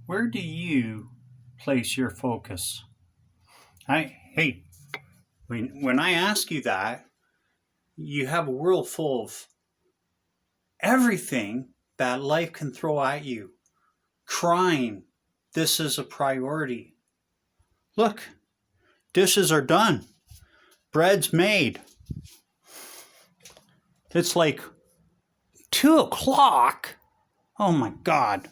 Where do you place your focus? Hey, when I ask you that, you have a world full of everything that life can throw at you. Crying, this is a priority. Look, dishes are done. Bread's made. It's like 2 o'clock. Oh my God.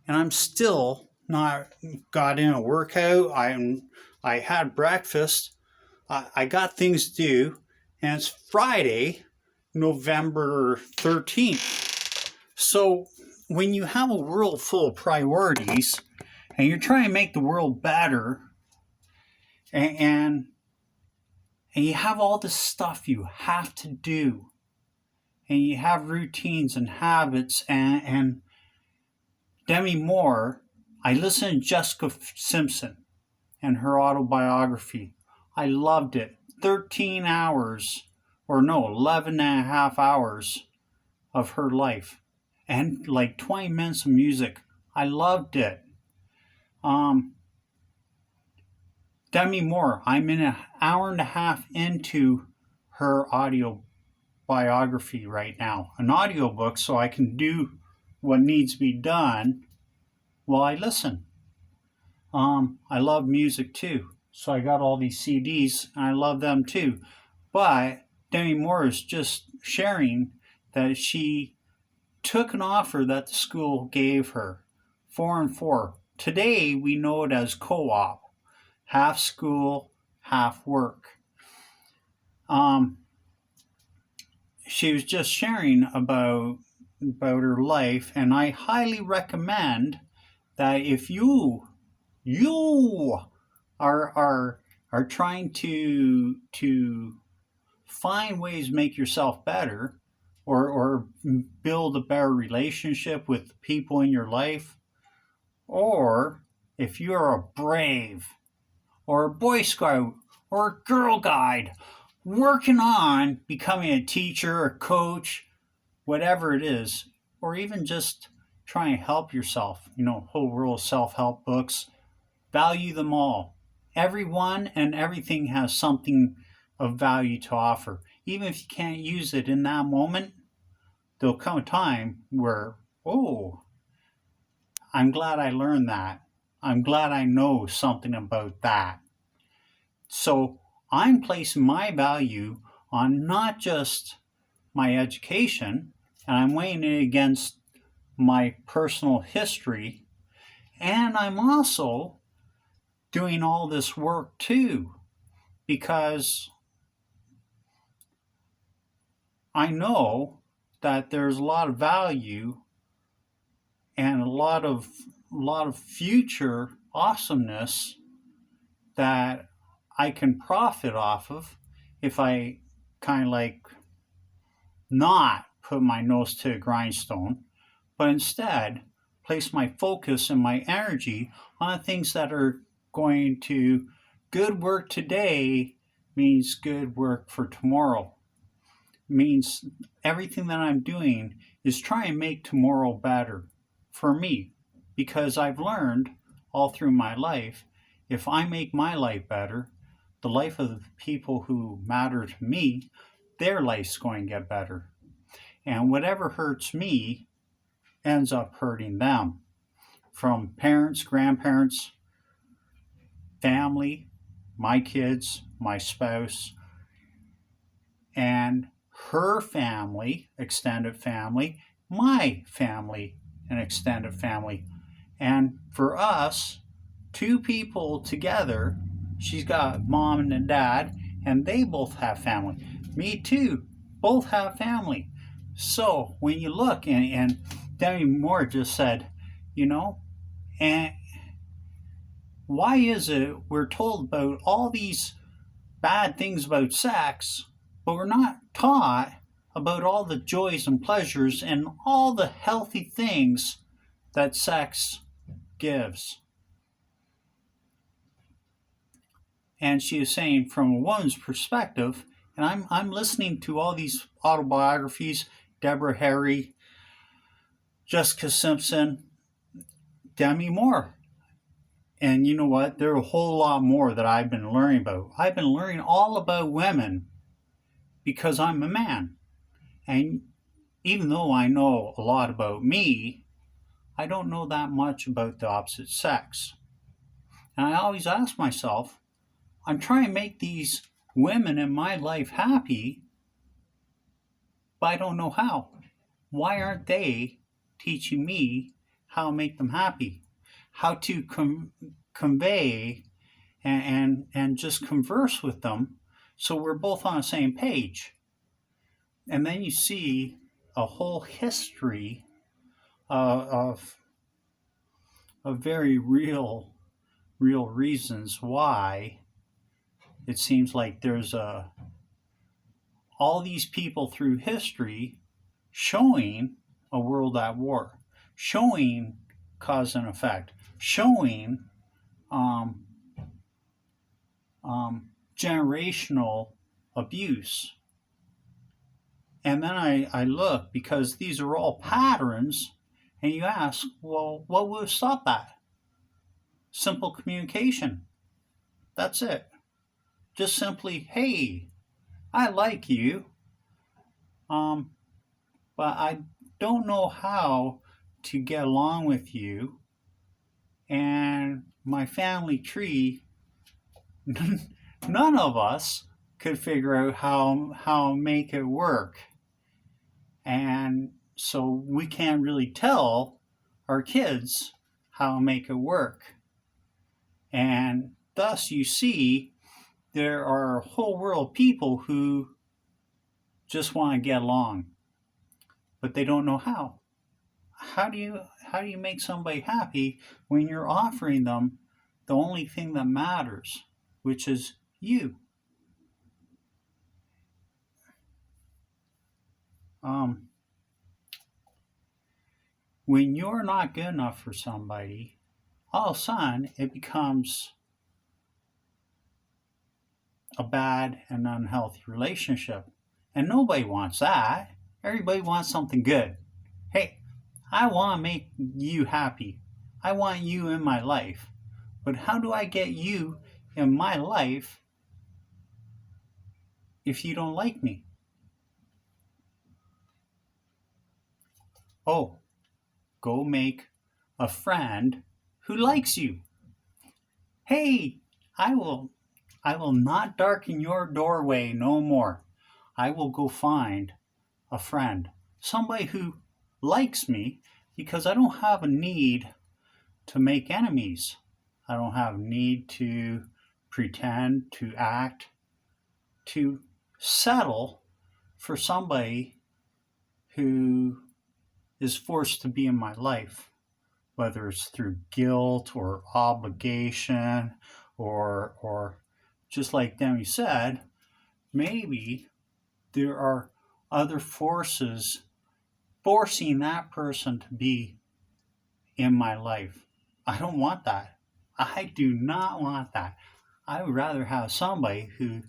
And I'm still not got in a workout. I had breakfast. I got things to do. And it's Friday, November 13th. So when you have a world full of priorities and you're trying to make the world better and you have all this stuff you have to do and you have routines and habits and Demi Moore, I listened to Jessica Simpson and her autobiography. I loved it. 13 hours, or no, 11 and a half hours of her life. And like 20 minutes of music. I loved it. Demi Moore, I'm in an hour and a half into her audio biography right now. An audiobook so I can do what needs to be done while I listen. I love music too. So I got all these CDs and I love them too. But Demi Moore is just sharing that she took an offer that the school gave her, 4 and 4. Today we know it as co-op, half school, half work. She was just sharing about her life, and I highly recommend that if you are trying to find ways to make yourself better or build a better relationship with the people in your life, or if you're a brave or a Boy Scout or a Girl Guide working on becoming a teacher, a coach, whatever it is, or even just trying to help yourself, whole world of self-help books, value them all. Everyone and everything has something of value to offer. Even if you can't use it in that moment, there'll come a time where, oh, I'm glad I learned that. I'm glad I know something about that. So I'm placing my value on not just my education, and I'm weighing it against my personal history, and I'm also doing all this work too, because I know that there's a lot of value and a lot of future awesomeness that I can profit off of if I kind of like not put my nose to a grindstone, but instead place my focus and my energy on things that are going to good work today means good work for tomorrow. Means everything that I'm doing is trying to make tomorrow better for me, because I've learned all through my life, if I make my life better, the life of the people who matter to me, their life's going to get better. And whatever hurts me ends up hurting them. From parents, grandparents, family, my kids, my spouse, and her family, extended family, my family, and extended family. And for us, two people together, she's got mom and a dad, and they both have family. Me too, both have family. So when you look, and Demi Moore just said, and why is it we're told about all these bad things about sex, but we're not taught about all the joys and pleasures and all the healthy things that sex gives? And she is saying from a woman's perspective, and I'm listening to all these autobiographies, Deborah Harry, Jessica Simpson, Demi Moore. And you know what? There are a whole lot more that I've been learning about. I've been learning all about women because I'm a man. And even though I know a lot about me, I don't know that much about the opposite sex. And I always ask myself, I'm trying to make these women in my life happy, but I don't know how. Why aren't they teaching me how to make them happy? How to convey and just converse with them so we're both on the same page. And then you see a whole history of very real reasons why it seems like there's all these people through history showing a world at war, showing cause and effect, showing um, generational abuse. And then I look, because these are all patterns, and you ask, well, what would stop that? Simple communication. That's it. Just simply, hey, I like you, um, but I don't know how to get along with you, and my family tree, none of us could figure out how make it work. And so we can't really tell our kids how to make it work. And thus you see there are a whole world of people who just want to get along, but they don't know how. How do you make somebody happy when you're offering them the only thing that matters, which is you? Um, when you're not good enough for somebody, all of a sudden it becomes a bad and unhealthy relationship. And nobody wants that. Everybody wants something good. Hey, I want to make you happy. I want you in my life. But how do I get you in my life if you don't like me? Oh, go make a friend who likes you. Hey, I will not darken your doorway no more. I will go find a friend, somebody who likes me, because I don't have a need to make enemies. I don't have a need to pretend, to act, to settle for somebody who is forced to be in my life, whether it's through guilt or obligation or just like Demi said, maybe there are other forces forcing that person to be in my life. I don't want that. I do not want that. I would rather have somebody who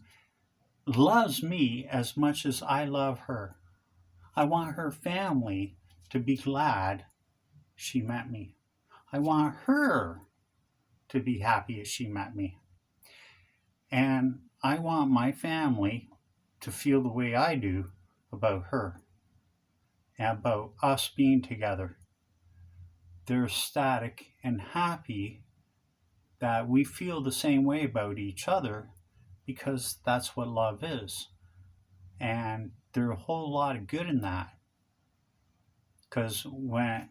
loves me as much as I love her. I want her family to be glad she met me. I want her to be happy as she met me. And I want my family to feel the way I do about her and about us being together. They're ecstatic and happy that we feel the same way about each other, because that's what love is. And there's a whole lot of good in that. Because when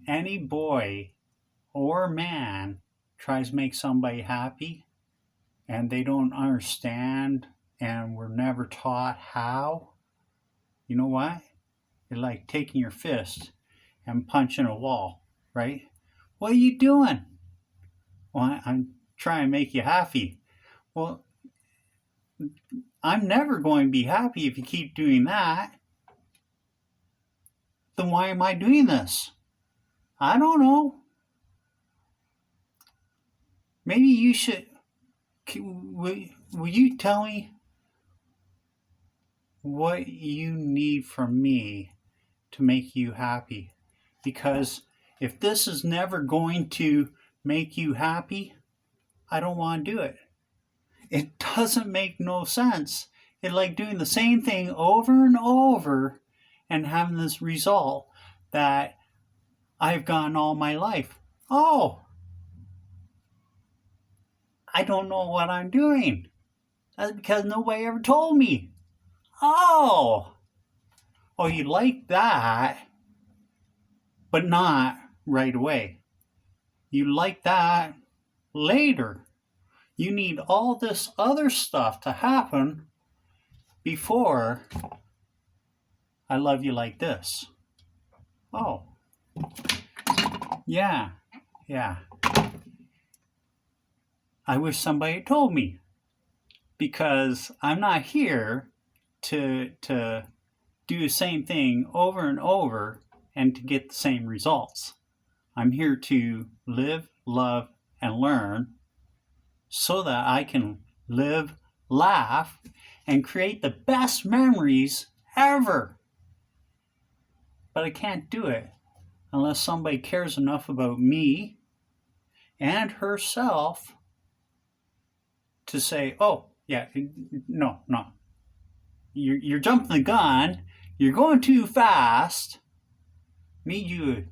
any boy or man tries to make somebody happy and they don't understand and were never taught how, you know what? It's like taking your fist and punching a wall, right? What are you doing? Well, I'm trying to make you happy. Well, I'm never going to be happy if you keep doing that. Then why am I doing this? I don't know. Maybe you should. Will you tell me what you need from me to make you happy? because if this is never going to make you happy, I don't want to do it. It doesn't make no sense. It's like doing the same thing over and over and having this result that I've gotten all my life. Oh, I don't know what I'm doing. That's because nobody ever told me. Oh, you like that, but not right away. You like that later. You need all this other stuff to happen before I love you like this. Oh, yeah. I wish somebody had told me, because I'm not here to do the same thing over and over and to get the same results. I'm here to live, love, and learn so that I can live, laugh, and create the best memories ever. But I can't do it unless somebody cares enough about me and herself to say, oh, yeah, no. You're jumping the gun. You're going too fast. Need you,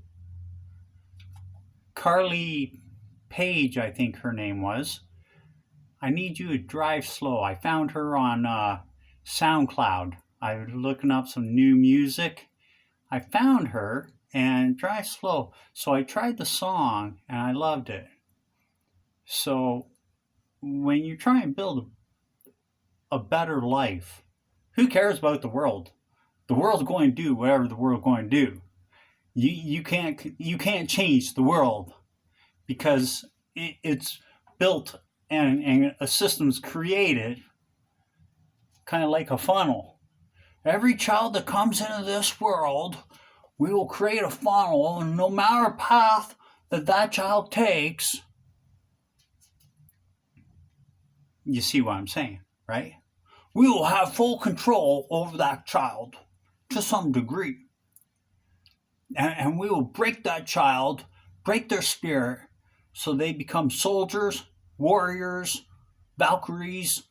Carly Page, I think her name was. I need you to drive slow. I found her on SoundCloud. I was looking up some new music. I found her and drive slow. So I tried the song and I loved it. So when you try and build a better life, who cares about the world? The world's going to do whatever the world's going to do. You can't change the world because it's built and a system's created kind of like a funnel. Every child that comes into this world, we will create a funnel, and no matter the path that child takes, you see what I'm saying, right? We will have full control over that child to some degree. And we will break that child, break their spirit, so they become soldiers, warriors, Valkyries.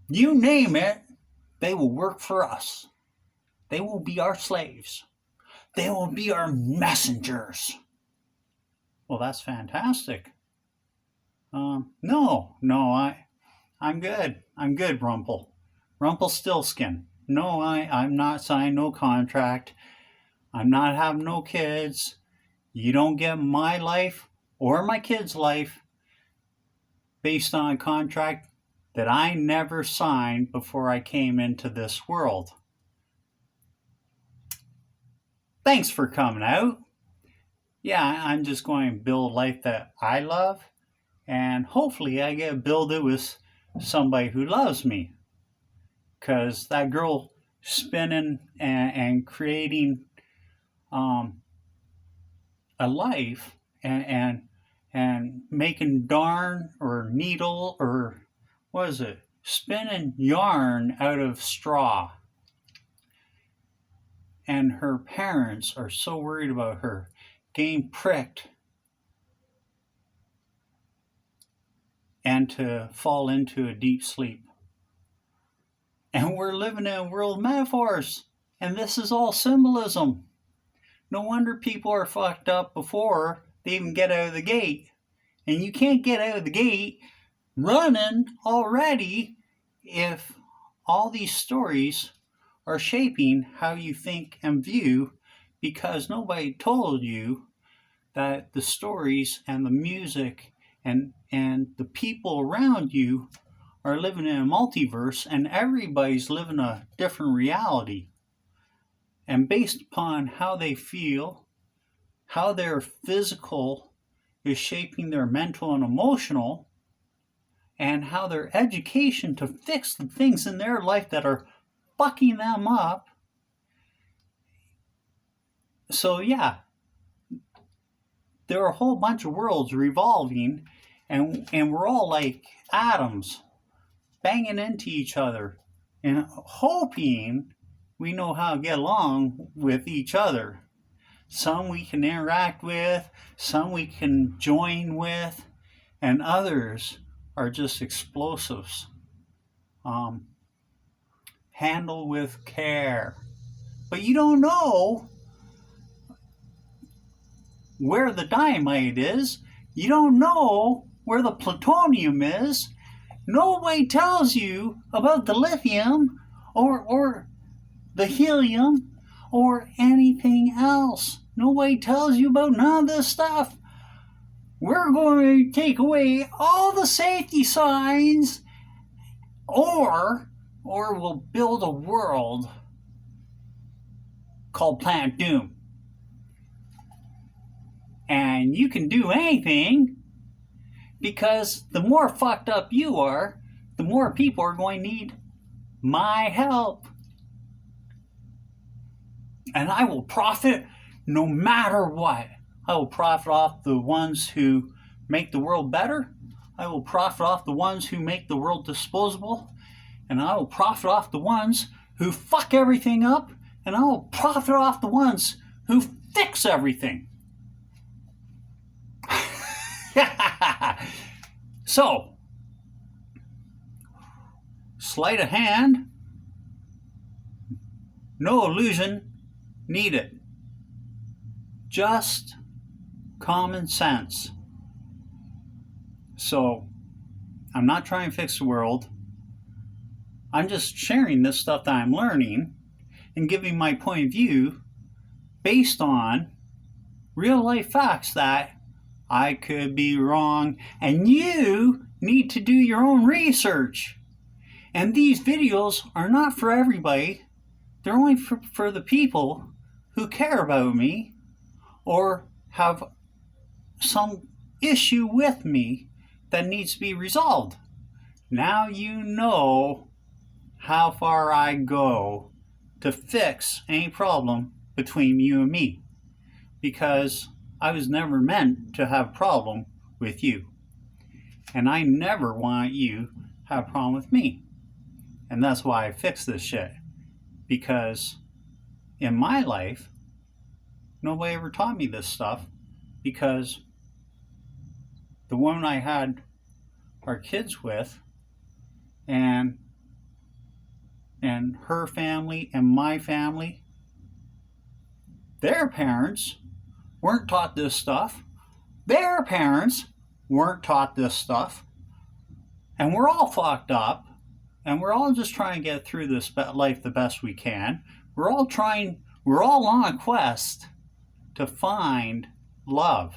You name it, they will work for us. They will be our slaves. They will be our messengers. Well, that's fantastic. No, I'm good. I'm good, Rumpelstiltskin. No, I'm not signing no contract. I'm not having no kids. You don't get my life or my kid's life based on a contract that I never signed before I came into this world. Thanks for coming out. Yeah, I'm just going to build a life that I love, and hopefully I get to build it with somebody who loves me. Because that girl spinning and creating a life and making darn or needle or what is it? Spinning yarn out of straw. And her parents are so worried about her getting pricked and to fall into a deep sleep. And we're living in a world of metaphors. And this is all symbolism. No wonder people are fucked up before they even get out of the gate. And you can't get out of the gate running already if all these stories are shaping how you think and view, because nobody told you that the stories and the music and the people around you are living in a multiverse, and everybody's living a different reality. And based upon how they feel, how their physical is shaping their mental and emotional, and how their education to fix the things in their life that are fucking them up. So yeah, there are a whole bunch of worlds revolving, and we're all like atoms banging into each other and hoping we know how to get along with each other. Some we can interact with, some we can join with, and others are just explosives. Handle with care. But you don't know where the dynamite is. You don't know where the plutonium is. Nobody tells you about the lithium or the helium or anything else. Nobody tells you about none of this stuff. We're going to take away all the safety signs, or we'll build a world called Planet Doom. And you can do anything, because the more fucked up you are, the more people are going to need my help. And I will profit no matter what. I will profit off the ones who make the world better. I will profit off the ones who make the world disposable. And I will profit off the ones who fuck everything up. And I will profit off the ones who fix everything. So, sleight of hand, no illusion needed. Just common sense. So, I'm not trying to fix the world. I'm just sharing this stuff that I'm learning and giving my point of view based on real life facts that I could be wrong, and you need to do your own research. And these videos are not for everybody. They're only for the people who care about me or have some issue with me that needs to be resolved. Now you know how far I go to fix any problem between you and me, because I was never meant to have a problem with you. And I never want you to have a problem with me. And that's why I fix this shit. Because in my life, nobody ever taught me this stuff, because the woman I had our kids with and her family and my family, their parents weren't taught this stuff. Their parents weren't taught this stuff. And we're all fucked up. And we're all just trying to get through this life the best we can. We're all on a quest to find love.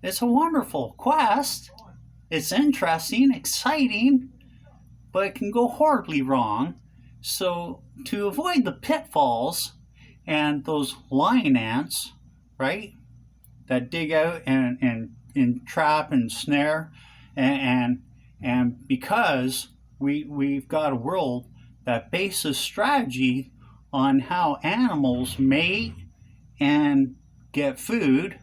It's a wonderful quest. It's interesting, exciting, but it can go horribly wrong. So to avoid the pitfalls and those lion ants, right, that dig out and trap and snare, and because we've got a world that bases strategy on how animals mate and get food,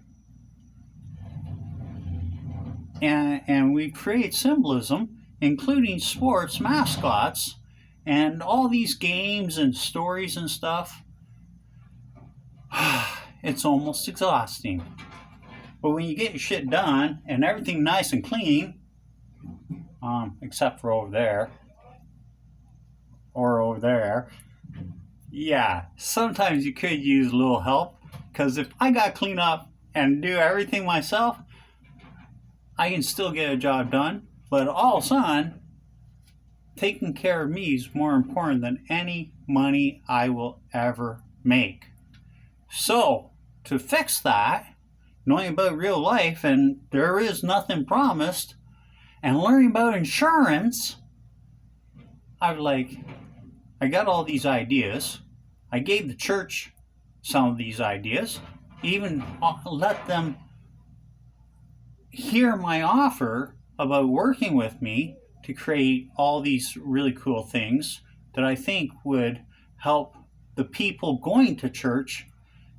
and we create symbolism, including sports mascots and all these games and stories and stuff. It's almost exhausting. But when you get your shit done and everything nice and clean, except for over there, or over there, yeah, sometimes you could use a little help, because if I got to clean up and do everything myself, I can still get a job done. But all of a sudden, taking care of me is more important than any money I will ever make. So, to fix that, knowing about real life, and there is nothing promised, and learning about insurance, I got all these ideas. I gave the church some of these ideas, even let them hear my offer about working with me to create all these really cool things that I think would help the people going to church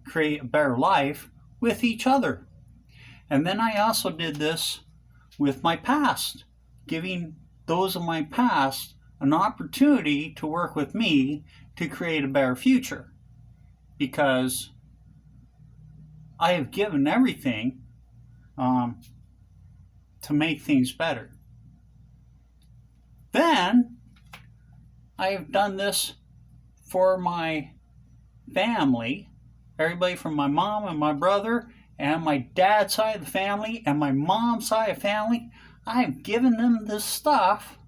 create a better life with each other. And then I also did this with my past, giving those of my past an opportunity to work with me to create a better future because I have given everything to make things better. Then I have done this for my family, everybody from my mom and my brother and my dad's side of the family and my mom's side of the family. I have given them this stuff,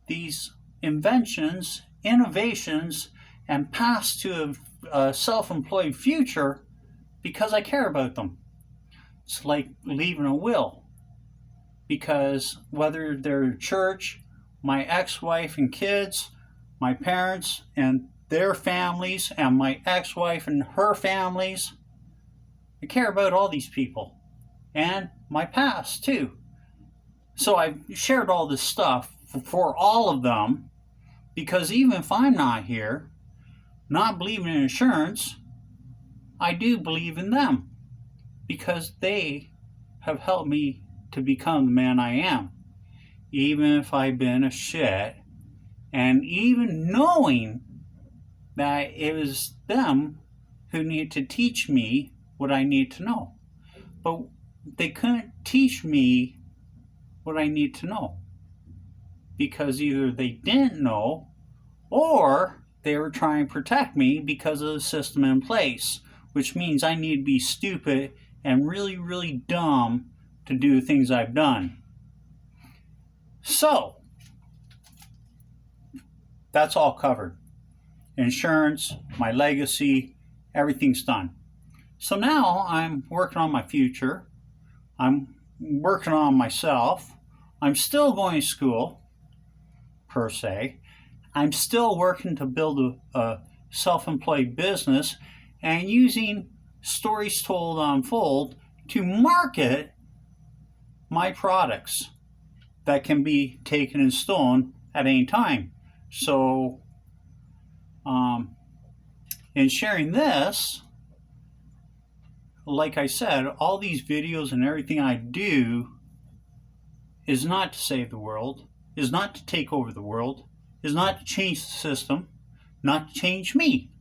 these inventions, innovations, and paths to a self-employed future because I care about them. It's like leaving a will. Because whether they're church, my ex-wife and kids, my parents and their families, and my ex-wife and her families, I care about all these people. And my past, too. So I've shared all this stuff for all of them because even if I'm not here, not believing in insurance, I do believe in them because they have helped me to become the man I am. Even if I've been a shit, and even knowing that it was them who needed to teach me what I need to know. But they couldn't teach me what I need to know because either they didn't know or they were trying to protect me because of the system in place, which means I need to be stupid and really, really dumb to do the things I've done. So, that's all covered. Insurance, my legacy, everything's done. So now I'm working on my future. I'm working on myself. I'm still going to school, per se. I'm still working to build a self-employed business and using Stories Told Unfold to market my products that can be taken and stolen at any time. So, in sharing this, like I said, all these videos and everything I do is not to save the world, is not to take over the world, is not to change the system, not to change me.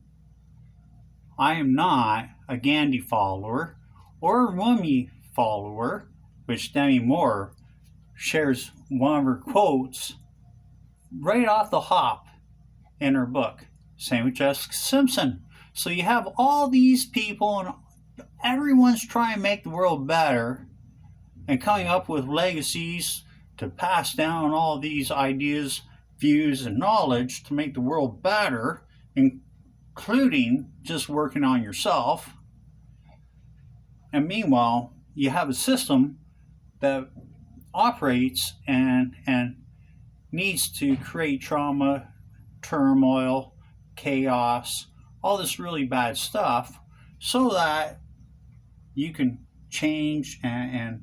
I am not a Gandhi follower or a Rumi follower, which Demi Moore shares one of her quotes right off the hop in her book. Same with Jessica Simpson. So you have all these people and everyone's trying to make the world better and coming up with legacies to pass down all these ideas, views, and knowledge to make the world better, including just working on yourself. And meanwhile, you have a system that operates and needs to create trauma, turmoil, chaos, all this really bad stuff so that you can change and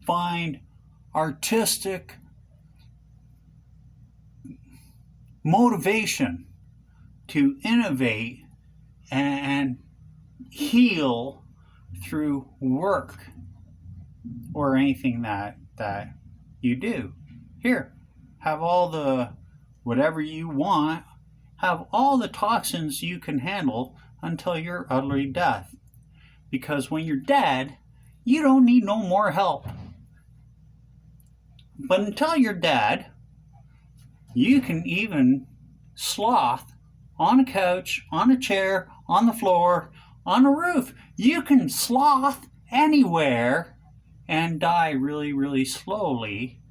find artistic motivation to innovate and heal through work or anything that you do. Here, have all the whatever you want, have all the toxins you can handle until you're utterly dead. Because when you're dead, you don't need no more help. But until you're dead, you can even sloth on a couch, on a chair, on the floor, on a roof. You can sloth anywhere and die really, really slowly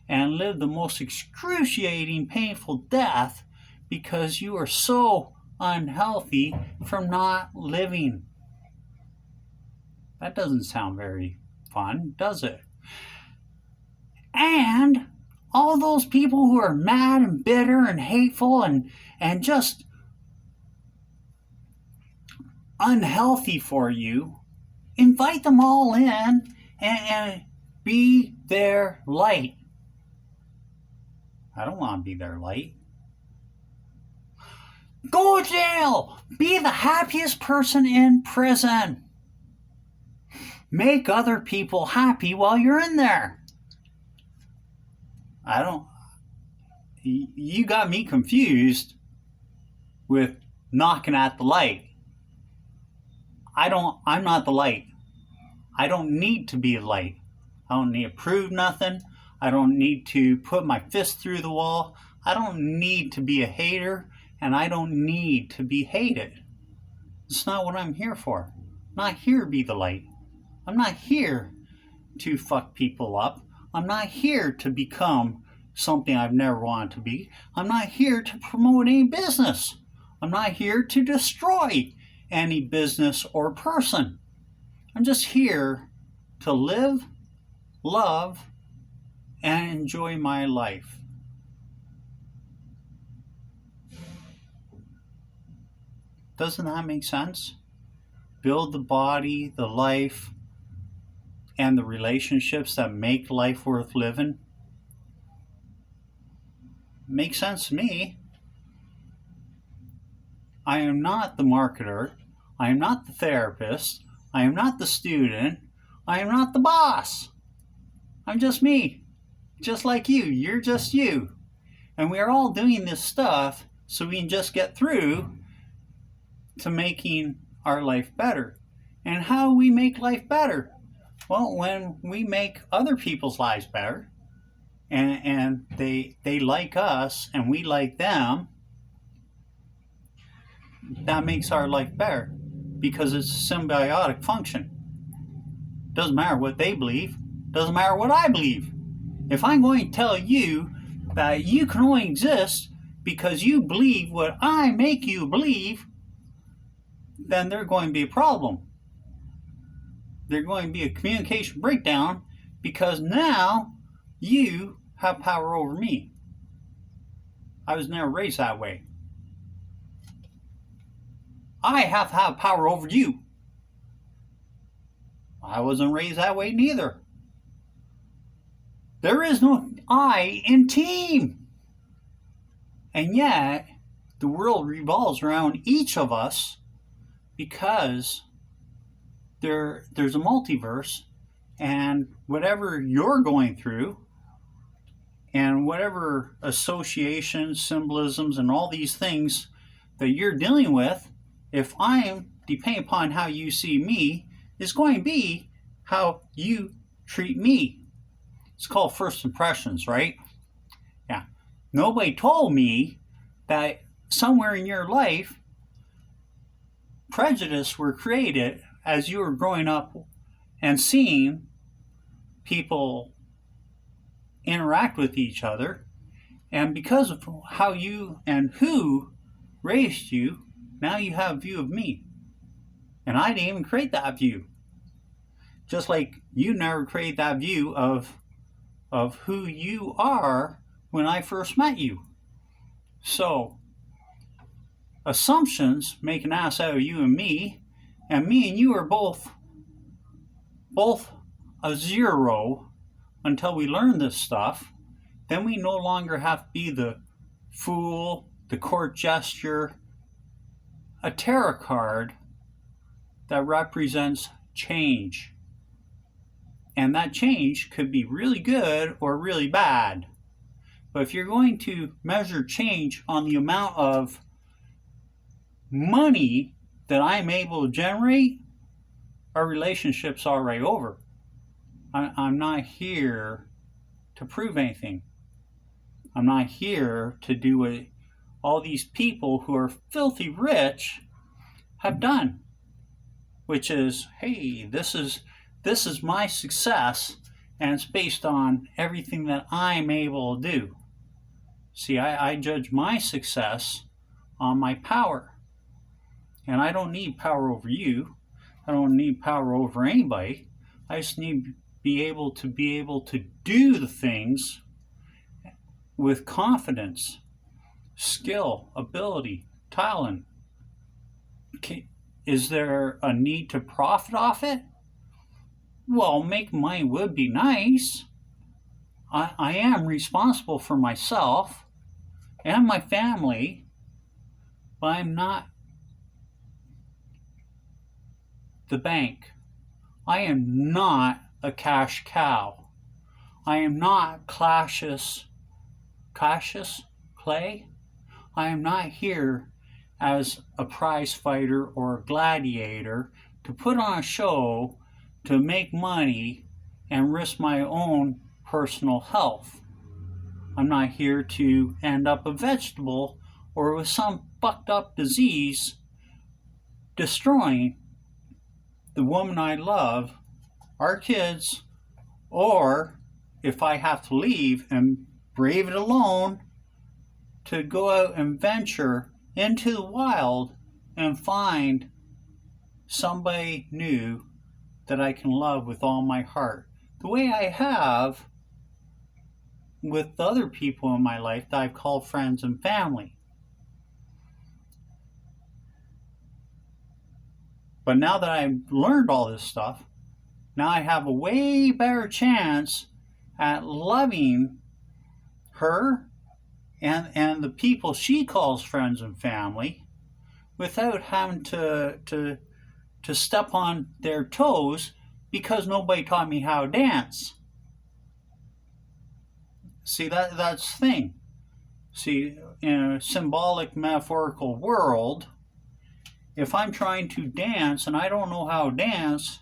and live the most excruciating, painful death because you are so unhealthy from not living. That doesn't sound very fun, does it? And all those people who are mad and bitter and hateful and just unhealthy for you, invite them all in and be their light. I don't want to be their light. Go to jail! Be the happiest person in prison. Make other people happy while you're in there. You got me confused. with knocking at the light. I'm not the light. I don't need to be a light. I don't need to prove nothing. I don't need to put my fist through the wall. I don't need to be a hater, and I don't need to be hated. It's not what I'm here for. I'm not here to be the light. I'm not here to fuck people up. I'm not here to become something I've never wanted to be. I'm not here to promote any business. I'm not here to destroy any business or person. I'm just here to live, love, and enjoy my life. Doesn't that make sense? Build the body, the life, and the relationships that make life worth living. Makes sense to me. I am not the marketer. I am not the therapist. I am not the student. I am not the boss. I'm just me. Just like you. You're just you. And we are all doing this stuff so we can just get through to making our life better. And how we make life better? Well, when we make other people's lives better, and they like us and we like them, that makes our life better because it's a symbiotic function. Doesn't matter what they believe, doesn't matter what I believe. If I'm going to tell you that you can only exist because you believe what I make you believe, then there's going to be a problem. There's going to be a communication breakdown because now you have power over me. I was never raised that way. I have to have power over you. I wasn't raised that way neither. There is no I in team. And yet, the world revolves around each of us because there's a multiverse, and whatever you're going through and whatever associations, symbolisms, and all these things that you're dealing with, if I'm depending upon how you see me, is going to be how you treat me. It's called first impressions, right? Yeah. Nobody told me that somewhere in your life, prejudice were created as you were growing up and seeing people interact with each other. And because of how you and who raised you, now you have a view of me. And I didn't even create that view. Just like you never created that view of who you are when I first met you. So, assumptions make an ass out of you and me you are both a zero until we learn this stuff. Then we no longer have to be the fool, the court gesture, a tarot card that represents change. And that change could be really good or really bad. But if you're going to measure change on the amount of money that I'm able to generate, our relationship's already over. I'm not here to prove anything. I'm not here to do what all these people who are filthy rich have done, which is, hey, this is my success, and it's based on everything that I'm able to do. See, I judge my success on my power. And I don't need power over you. I don't need power over anybody. I just need to be able to do the things with confidence, skill, ability, talent. Is there a need to profit off it? Well, make money would be nice. I am responsible for myself and my family, but I'm not the bank. I am not a cash cow. I am not Clay. I am not here as a prize fighter or a gladiator to put on a show to make money and risk my own personal health. I'm not here to end up a vegetable or with some fucked up disease destroying the woman I love, our kids, or if I have to leave and brave it alone, to go out and venture into the wild and find somebody new that I can love with all my heart. The way I have with the other people in my life that I've called friends and family. But now that I've learned all this stuff, now I have a way better chance at loving her and the people she calls friends and family without having to step on their toes because nobody taught me how to dance. See, that's the thing. See, in a symbolic, metaphorical world, if I'm trying to dance and I don't know how to dance,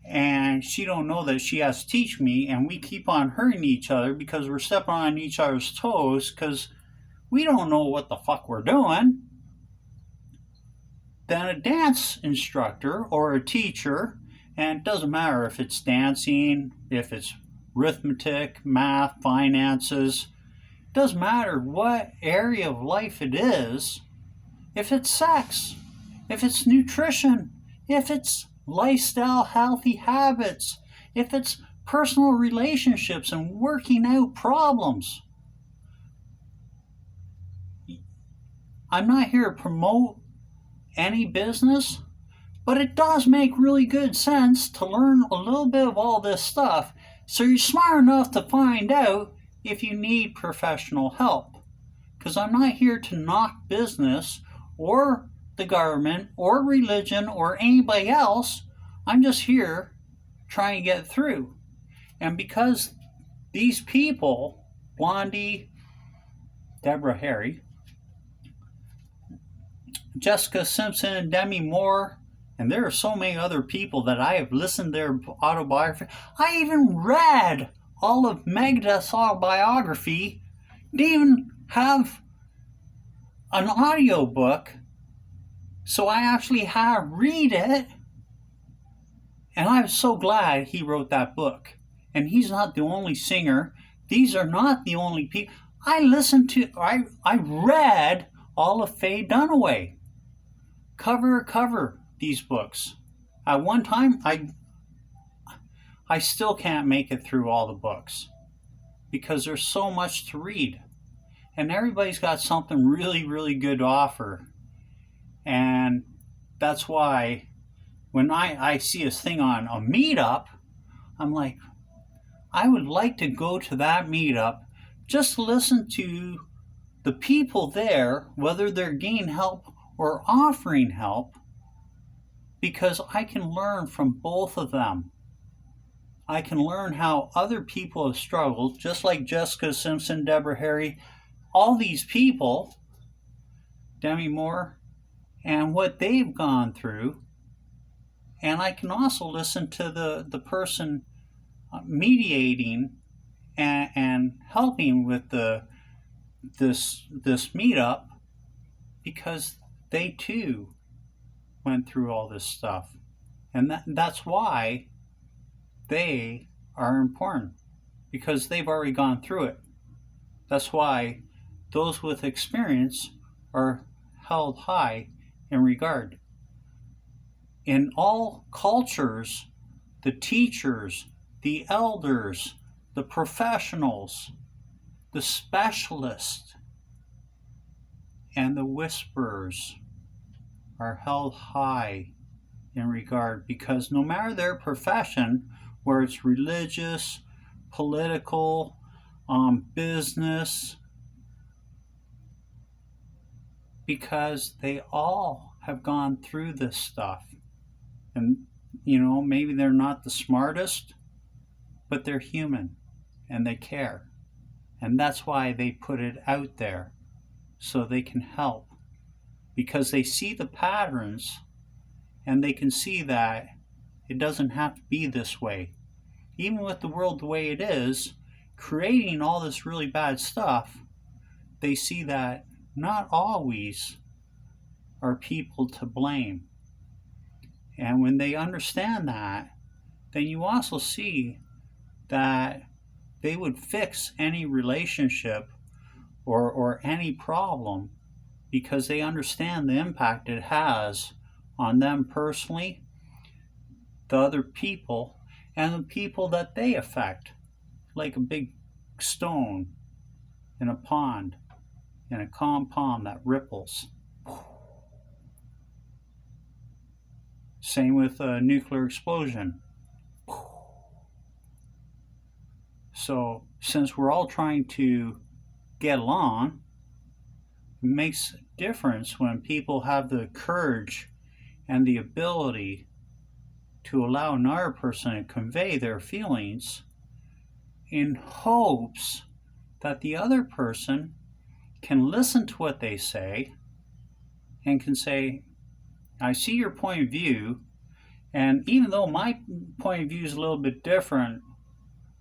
and she don't know that she has to teach me, and we keep on hurting each other because we're stepping on each other's toes because we don't know what the fuck we're doing, then a dance instructor or a teacher, and it doesn't matter if it's dancing, if it's arithmetic, math, finances, doesn't matter what area of life it is, if it's sex, if it's nutrition, if it's lifestyle healthy habits, if it's personal relationships and working out problems. I'm not here to promote any business, but it does make really good sense to learn a little bit of all this stuff so you're smart enough to find out if you need professional help. Because I'm not here to knock business or the government or religion or anybody else. I'm just here trying to get through. And because these people, Blondie, Deborah Harry, Jessica Simpson, and Demi Moore, and there are so many other people that I have listened to their autobiography. I even read all of Megadeth's autobiography. They even have an audio book, so I actually had to read it. And I was so glad he wrote that book. And he's not the only singer. These are not the only people. I read all of Faye Dunaway. Cover to cover, these books. At one time, I still can't make it through all the books because there's so much to read. And everybody's got something really, really good to offer. And that's why when I see this thing on a meetup, I'm like, I would like to go to that meetup just to listen to the people there, whether they're getting help or offering help, because I can learn from both of them. I can learn how other people have struggled, just like Jessica Simpson, Deborah Harry, all these people, Demi Moore, and what they've gone through. And I can also listen to the person mediating and helping with this meetup, because they too went through all this stuff. And that's why they are important, because they've already gone through it. That's why those with experience are held high in regard. In all cultures, the teachers, the elders, the professionals, the specialists, and the whisperers are held high in regard, because no matter their profession, where it's religious, political, business, because they all have gone through this stuff. And, maybe they're not the smartest, but they're human and they care. And that's why they put it out there, so they can help. because they see the patterns and they can see that it doesn't have to be this way. Even with the world the way it is, creating all this really bad stuff, they see that not always are people to blame. And when they understand that, then you also see that they would fix any relationship or any problem because they understand the impact it has on them personally, the other people, and the people that they affect, like a big stone in a pond, in a calm pond that ripples. Same with a nuclear explosion. So, since we're all trying to get along, it makes a difference when people have the courage and the ability to allow another person to convey their feelings in hopes that the other person can listen to what they say and can say, I see your point of view, and even though my point of view is a little bit different,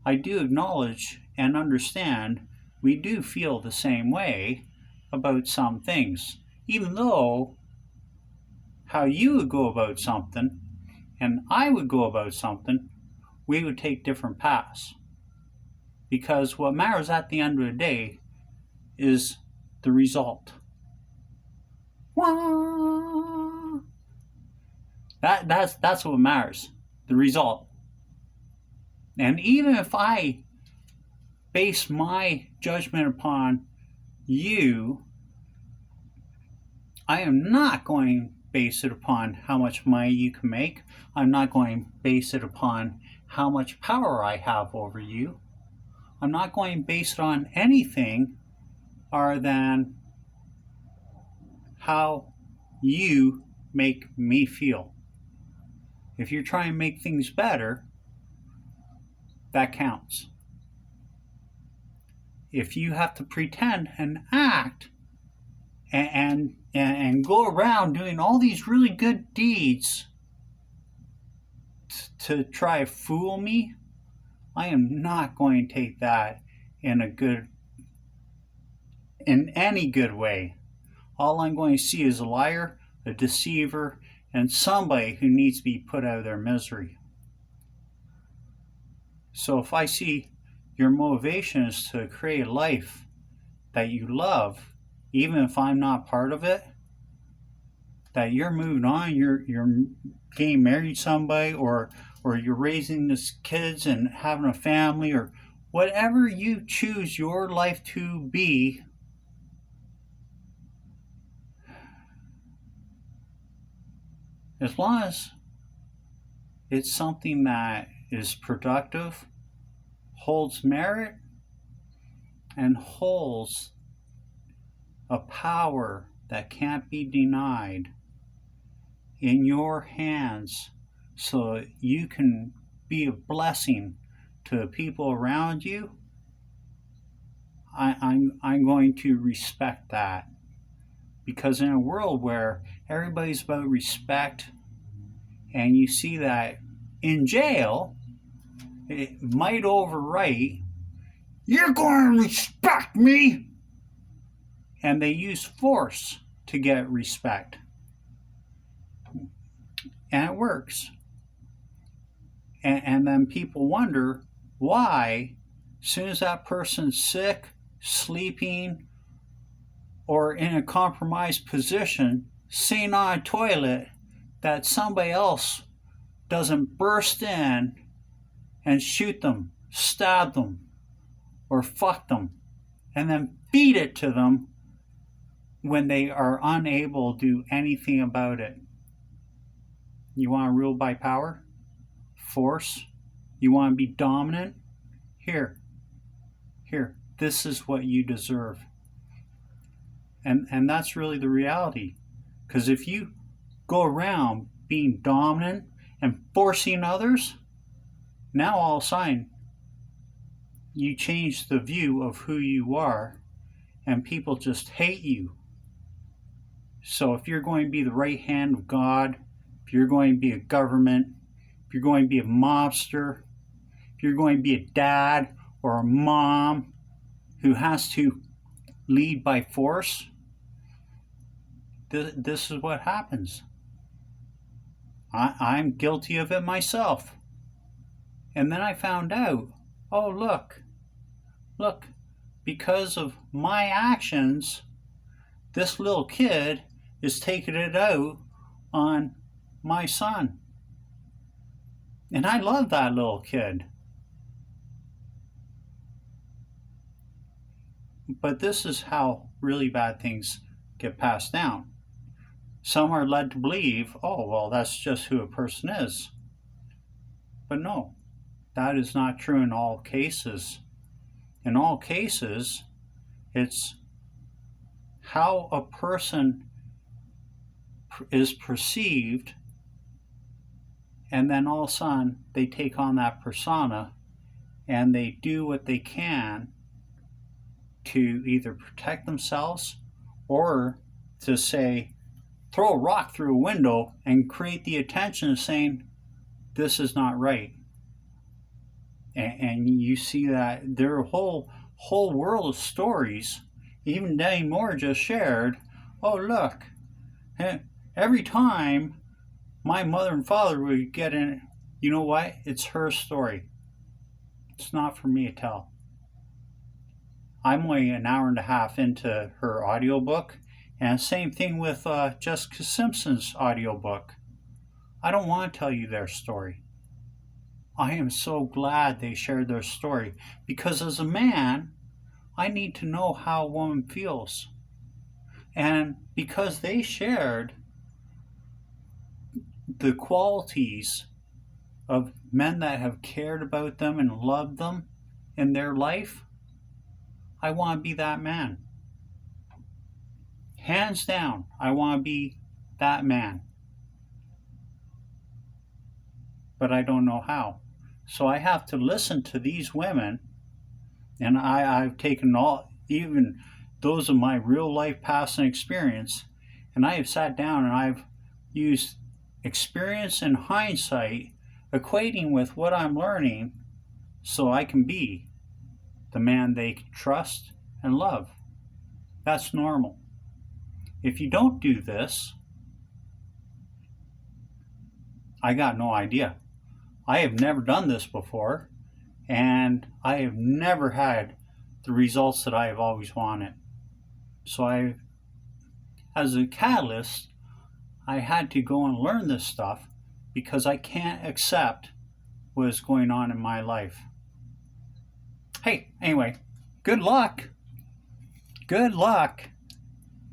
I do acknowledge and understand we do feel the same way about some things, even though how you would go about something and I would go about something, we would take different paths. Because what matters at the end of the day is the result. That's what matters, the result. And even if I base my judgment upon you, I am not going to base it upon how much money you can make. I'm not going to base it upon how much power I have over you. I'm not going to base it on anything other than how you make me feel. If you're trying to make things better, that counts. If you have to pretend and act and go around doing all these really good deeds to try to fool me, I am not going to take that in any good way. All I'm going to see is a liar, a deceiver, and somebody who needs to be put out of their misery. So if I see your motivation is to create a life that you love, even if I'm not part of it, that you're moving on, you're getting married to somebody, or you're raising these kids and having a family, or whatever you choose your life to be, as long as it's something that is productive, holds merit, and holds a power that can't be denied in your hands, so you can be a blessing to the people around you, I'm going to respect that. Because in a world where everybody's about respect, and you see that in jail, it might overwrite, you're going to respect me! And they use force to get respect. And it works. And then people wonder why, as soon as that person's sick, sleeping, or in a compromised position, sitting on a toilet, that somebody else doesn't burst in and shoot them, stab them, or fuck them, and then beat it to them when they are unable to do anything about it. You want to rule by power? Force? You want to be dominant? Here, this is what you deserve. And that's really the reality. Because if you go around being dominant and forcing others, now all of a sudden you change the view of who you are, and people just hate you. So if you're going to be the right hand of God, if you're going to be a government, if you're going to be a mobster, if you're going to be a dad or a mom who has to lead by force, this is what happens. I'm guilty of it myself. And then I found out, oh, look, because of my actions, this little kid is taking it out on my son. And I love that little kid. But this is how really bad things get passed down. Some are led to believe, oh, well, that's just who a person is. But no, that is not true in all cases. In all cases, it's how a person is perceived, and then all of a sudden they take on that persona and they do what they can to either protect themselves or to say, throw a rock through a window and create the attention of saying, this is not right. And you see that there are a whole world of stories. Even Danny Moore just shared, oh, look, every time my mother and father would get in, you know what? It's her story. It's not for me to tell. I'm only an hour and a half into her audiobook, and same thing with Jessica Simpson's audiobook. I don't want to tell you their story. I am so glad they shared their story, because as a man, I need to know how a woman feels. And because they shared the qualities of men that have cared about them and loved them in their life, I want to be that man. Hands down, I want to be that man. But I don't know how. So I have to listen to these women, and I've taken even those of my real life past and experience, and I have sat down and I've used experience and hindsight equating with what I'm learning so I can be the man they can trust and love. That's normal. If you don't do this, I got no idea. I have never done this before, and I have never had the results that I have always wanted. So as a catalyst, I had to go and learn this stuff because I can't accept what is going on in my life. Hey, anyway, good luck. Good luck.